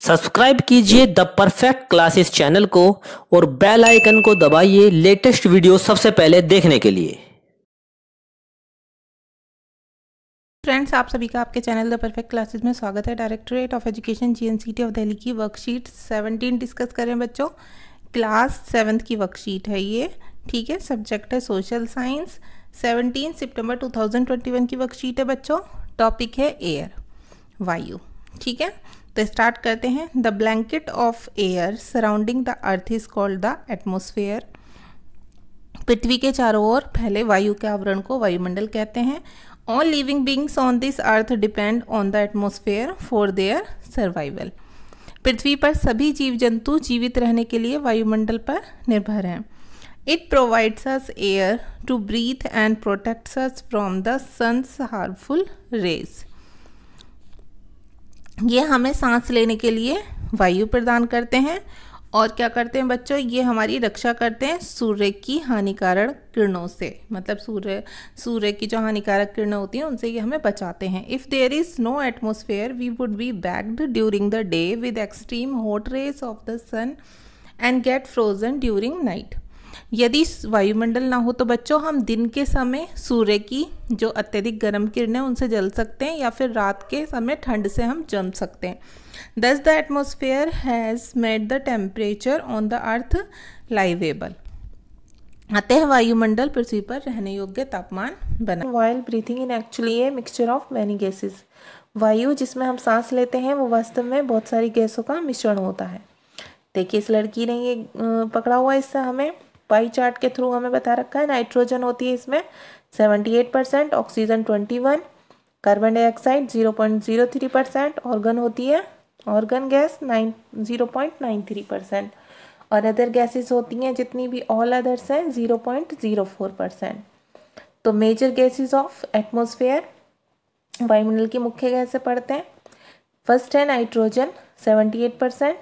Subscribe कीजिए the perfect classes channel को और बेल आइकन को दबाइए लेटेस्ट वीडियो सबसे पहले देखने के लिए। फ्रेंड्स, आप सभी का आपके चैनल द परफेक्ट क्लासेस में स्वागत है। Directorate of education GNCT of Delhi की वर्कशीट 17 डिस्कस करें बच्चों। क्लास 7th की वर्कशीट है ये, ठीक है। सब्जेक्ट है सोशल साइंस। 17 सितंबर 2021 की वर्कशीट है बच्चों। टॉपिक है एयर, वायु, ठीक है। तो स्टार्ट करते हैं। The blanket of air surrounding the earth is called the atmosphere. पृथ्वी के चारों ओर फैले वायु के आवरण को वायुमंडल कहते हैं। All living beings on this earth depend on the atmosphere for their survival. पृथ्वी पर सभी जीव जंतु जीवित रहने के लिए वायुमंडल पर निर्भर हैं। It provides us air to breathe and protects us from the sun's harmful rays. ये हमें सांस लेने के लिए वायु प्रदान करते हैं और क्या करते हैं बच्चों, ये हमारी रक्षा करते हैं सूर्य की हानिकारक किरणों से। मतलब सूर्य की जो हानिकारक किरणें होती हैं उनसे ये हमें बचाते हैं। If there is no atmosphere we would be baked during the day with extreme hot rays of the sun and get frozen during night. यदि वायुमंडल ना हो तो बच्चों हम दिन के समय सूर्य की जो अत्यधिक गर्म किरणें उनसे जल सकते हैं या फिर रात के समय ठंड से हम जम सकते हैं। Thus the atmosphere has made the temperature on the earth livable. अतः वायुमंडल पृथ्वी पर रहने योग्य तापमान बना। While breathing in actually a mixture of many gases. वायु जिसमें हम सांस लेते हैं वो वास्तव में बहुत सारी गैसों का मिश्रण होता है। देखिए इस लड़की ने ये पकड़ा हुआ, इससे हमें पाई चार्ट के थ्रू हमें बता रखा है। नाइट्रोजन होती है इसमें 78%, ऑक्सीजन 21%, कार्बन डाइऑक्साइड 0.03%, ऑर्गन होती है ऑर्गन गैस 0.93% और अदर गैसेस होती हैं जितनी भी ऑल अदर्स हैं 0.04%। तो मेजर गैसेस ऑफ एटमॉस्फेयर, वायुमंडल की मुख्य गैस से पढ़ते हैं। फर्स्ट है nitrogen 78%।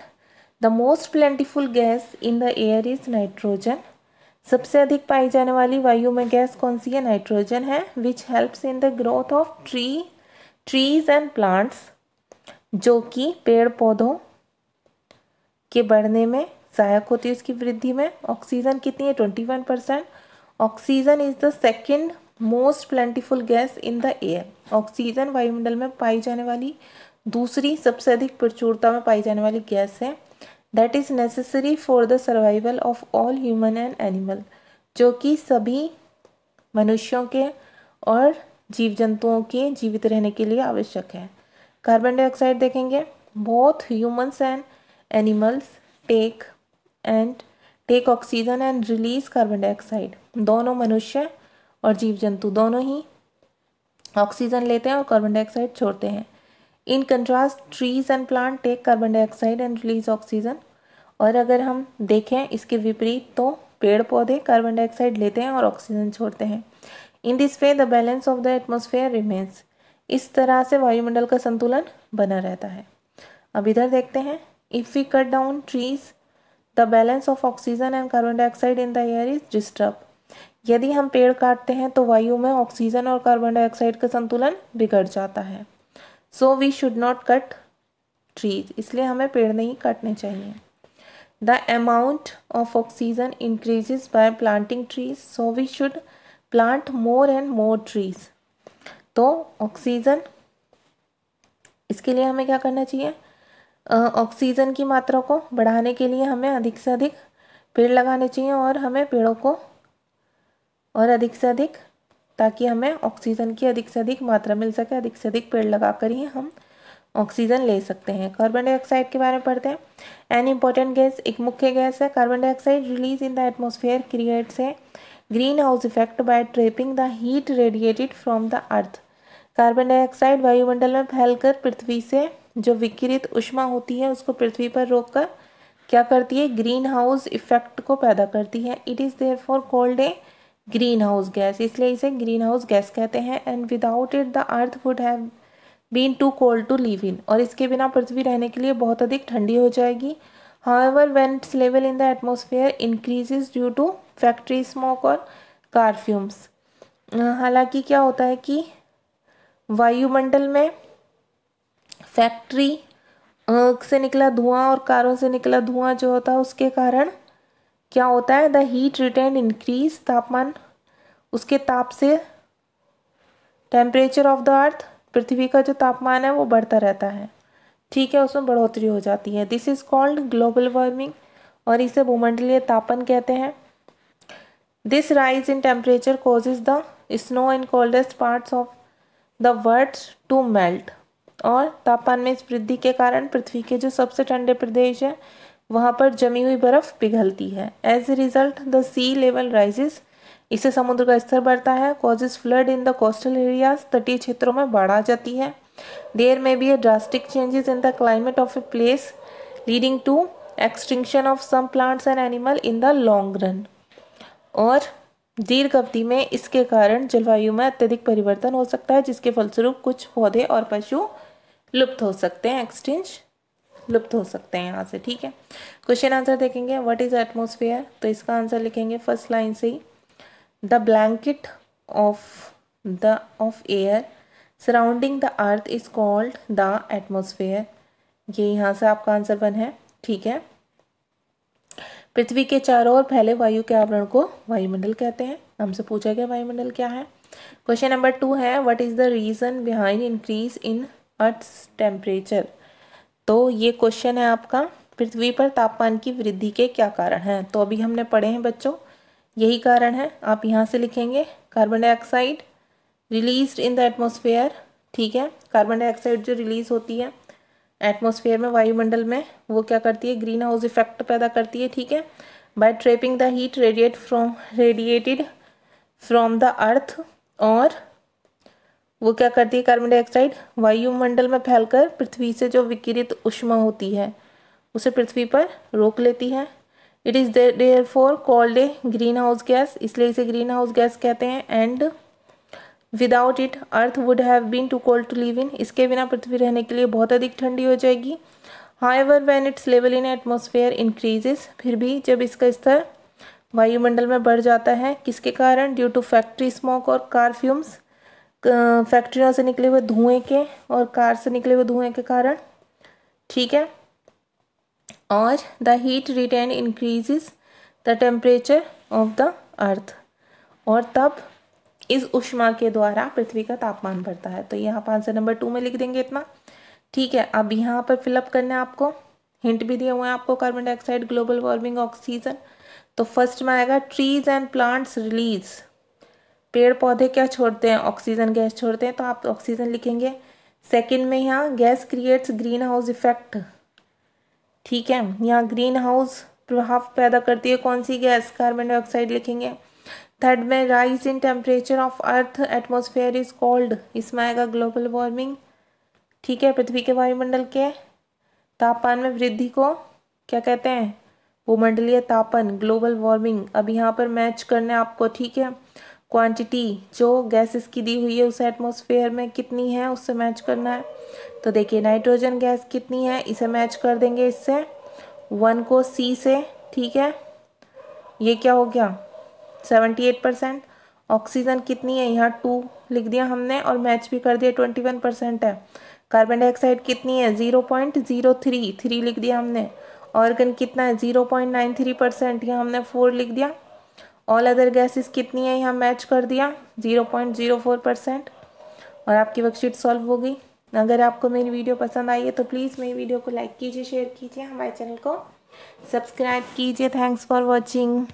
The most plentiful gas in the air is nitrogen. सबसे अधिक पाई जाने वाली वायु में गैस कौन सी है? नाइट्रोजन है। Which helps in the growth of trees and plants, जो कि पेड़ पौधों के बढ़ने में सहायक होती है, उसकी वृद्धि में। ऑक्सीजन कितनी है? 21%। Oxygen is the second most plentiful gas in the air. Oxygen वायुमंडल में पाई जाने वाली दूसरी सबसे अधिक प्रचुरता में पाई जाने वाली गैस है। That is necessary for the survival of all human and animal, जो कि सभी मनुष्यों के और जीव जंतुओं के जीवित रहने के लिए आवश्यक है। कार्बन डाइऑक्साइड देखेंगे। Both humans and animals take oxygen and release carbon dioxide. दोनों मनुष्य और जीव जंतु दोनों ही ऑक्सीजन लेते हैं और कार्बन डाइऑक्साइड छोड़ते हैं। In contrast trees and plant take carbon dioxide and release oxygen. और अगर हम देखें इसके विपरीत तो पेड़ पौधे कार्बन डाइऑक्साइड लेते हैं और ऑक्सीजन छोड़ते हैं। In this way the balance of the atmosphere remains. इस तरह से वायुमंडल का संतुलन बना रहता है। अब इधर देखते हैं। If we cut down trees the balance of oxygen and carbon dioxide in the air is disturb. यदि हम पेड़ काटते हैं तो वायु में ऑक्सीजन और कार्बन डाइऑक्साइड का संतुलन बिगड़ जाता है। So we should not cut trees, इसलिए हमें पेड़ नहीं काटने चाहिए। The amount of oxygen increases by planting trees, so we should plant more and more trees. तो ऑक्सीजन, इसके लिए हमें क्या करना चाहिए? ऑक्सीजन की मात्रा को बढ़ाने के लिए हमें अधिक से अधिक पेड़ लगाने चाहिए और हमें पेड़ों को और अधिक से अधिक, ताकि हमें ऑक्सीजन की अधिक से अधिक मात्रा मिल सके, अधिक से अधिक पेड़ लगा कर ही हम ऑक्सीजन ले सकते हैं। कार्बन डाइऑक्साइड के बारे में पढ़ते हैं। एन इम्पोर्टेंट गैस, एक मुख्य गैस है। Carbon dioxide release in the atmosphere creates a green house effect bye trapping the heat radiated from the earth. Carbon dioxide वायुमंडल में फैलकर पृथ्वी से जो विकिरित ऊष्मा होती है उसको पृथ्वी पर रोककर क्या करती है? ग्रीन हाउस इफेक्ट को पैदा करती है। It is therefore called a green house gas, इसलिए इसे ग्रीन हाउस गैस कहते हैं। And without it the earth would have been too cold to live in. और इसके बिना पृथ्वी रहने के लिए बहुत अधिक ठंडी हो जाएगी। However when its level in the atmosphere increases due to factory smoke और कार फ्यूम्स। हालांकि क्या होता है कि वायुमंडल में फैक्ट्री से निकला धुआं और कारों से निकला धुआं जो होता है उसके कारण क्या होता है, द हीट रिटेन इंक्रीज, तापमान उसके ताप से, टेम्परेचर ऑफ द अर्थ पृथ्वी का जो तापमान है वो बढ़ता रहता है, ठीक है, उसमें बढ़ोतरी हो जाती है। This is called global warming और इसे भूमंडलीय तापन कहते हैं। This rise in temperature causes the snow in coldest parts of the world to melt, और तापमान में इस वृद्धि के कारण पृथ्वी के जो सबसे ठंडे प्रदेश है वहाँ पर जमी हुई बर्फ पिघलती है। As a result the sea level rises, इससे समुद्र का स्तर बढ़ता है। Causes flood in the coastal areas, तटीय क्षेत्रों में बाढ़ आ जाती है। There may be a drastic changes in the climate of a place leading to extinction of some plants and animal in the long run, और दीर्घ अवधि में इसके कारण जलवायु में अत्यधिक परिवर्तन हो सकता है जिसके फलस्वरूप कुछ पौधे और पशु लुप्त हो सकते हैं, लुप्त हो सकते हैं यहाँ से, ठीक है। क्वेश्चन आंसर देखेंगे। व्हाट इज एटमॉस्फेयर, तो इसका आंसर लिखेंगे फर्स्ट लाइन से ही, the blanket of air surrounding the earth is called the atmosphere. ये यहाँ से आपका आंसर 1 है, ठीक है। पृथ्वी के चारों ओर फैले वायु के आवरण को वायुमंडल कहते हैं। हमसे पूछा गया वायुमंडल क्या है। क्वेश्चन नंबर 2 है, what is the reason behind increase in earth's temperature. तो ये क्वेश्चन है आपका, पृथ्वी पर तापमान की वृद्धि के क्या कारण हैं। तो अभी हमने पढ़े हैं बच्चों, यही कारण है। आप यहाँ से लिखेंगे carbon dioxide released in the atmosphere, ठीक है। कार्बन डाइऑक्साइड जो रिलीज होती है एटमॉस्फेयर में, वायुमंडल में, वो क्या करती है, ग्रीन हाउस इफेक्ट पैदा करती है, ठीक है। By trapping the heat radiated from the earth, और वो क्या करती है, कार्बन डाइऑक्साइड वायुमंडल में फैलकर पृथ्वी से जो विकिरित ऊष्मा होती है उसे पृथ्वी पर रोक लेती है। It is therefore called a green house gas, इसलिए इसे ग्रीन हाउस गैस कहते हैं। And without it earth would have been too cold to live in, इसके बिना पृथ्वी रहने के लिए बहुत अधिक ठंडी हो जाएगी। However when its level in atmosphere increases, फिर भी जब इसका स्तर वायुमंडल में बढ़ जाता है, किसके कारण, ड्यू टू फैक्ट्री स्मोक और कार फ्यूम्स, फैक्ट्रियों से निकले हुए धुएं के और कार से निकले हुए धुएं के कारण, ठीक है। और the heat retain increases the temperature of the earth, और तब इस ऊष्मा के द्वारा पृथ्वी का तापमान बढ़ता है। तो यहाँ पर आंसर नंबर 2 में लिख देंगे इतना, ठीक है। अब यहाँ पर फिलअप करना है आपको, हिंट भी दिए हुए हैं आपको, carbon dioxide, global warming, oxygen. तो फर्स्ट में आएगा ट्रीज एंड प्लांट्स रिलीज, पेड़ पौधे क्या छोड़ते हैं, ऑक्सीजन गैस छोड़ते हैं, तो आप ऑक्सीजन लिखेंगे। सेकंड में यहाँ gas creates green house effect, ठीक है, यहाँ ग्रीन हाउस प्रभाव पैदा करती है कौन सी गैस, कार्बन डाइऑक्साइड लिखेंगे। थर्ड में rise in temperature of earth atmosphere is called, इसमें आएगा ग्लोबल वार्मिंग, ठीक है। पृथ्वी के वायुमंडल के तापमान में वृद्धि को क्या कहते हैं, भूमंडलीय तापन, ग्लोबल वार्मिंग। अब यहाँ पर मैच करना है आपको, ठीक है, क्वांटिटी जो गैसेस की दी हुई है उस एटमॉस्फेयर में कितनी है उससे मैच करना है। तो देखिए नाइट्रोजन गैस कितनी है, इसे मैच कर देंगे इससे 1 को सी से, ठीक है, ये क्या हो गया 78%। ऑक्सीजन कितनी है, यहाँ 2 लिख दिया हमने और मैच भी कर दिया, 21% है। कार्बन डाइऑक्साइड कितनी है 0.03, 3 लिख दिया हमने। ऑर्गन कितना है 0.93%, यहाँ हमने 4 लिख दिया। ऑल अदर गैसेस कितनी है, यहाँ मैच कर दिया 0.04%, और आपकी वर्कशीट सॉल्व हो गई। अगर आपको मेरी वीडियो पसंद आई है तो प्लीज़ मेरी वीडियो को लाइक कीजिए, शेयर कीजिए, हमारे चैनल को सब्सक्राइब कीजिए। Thanks for watching.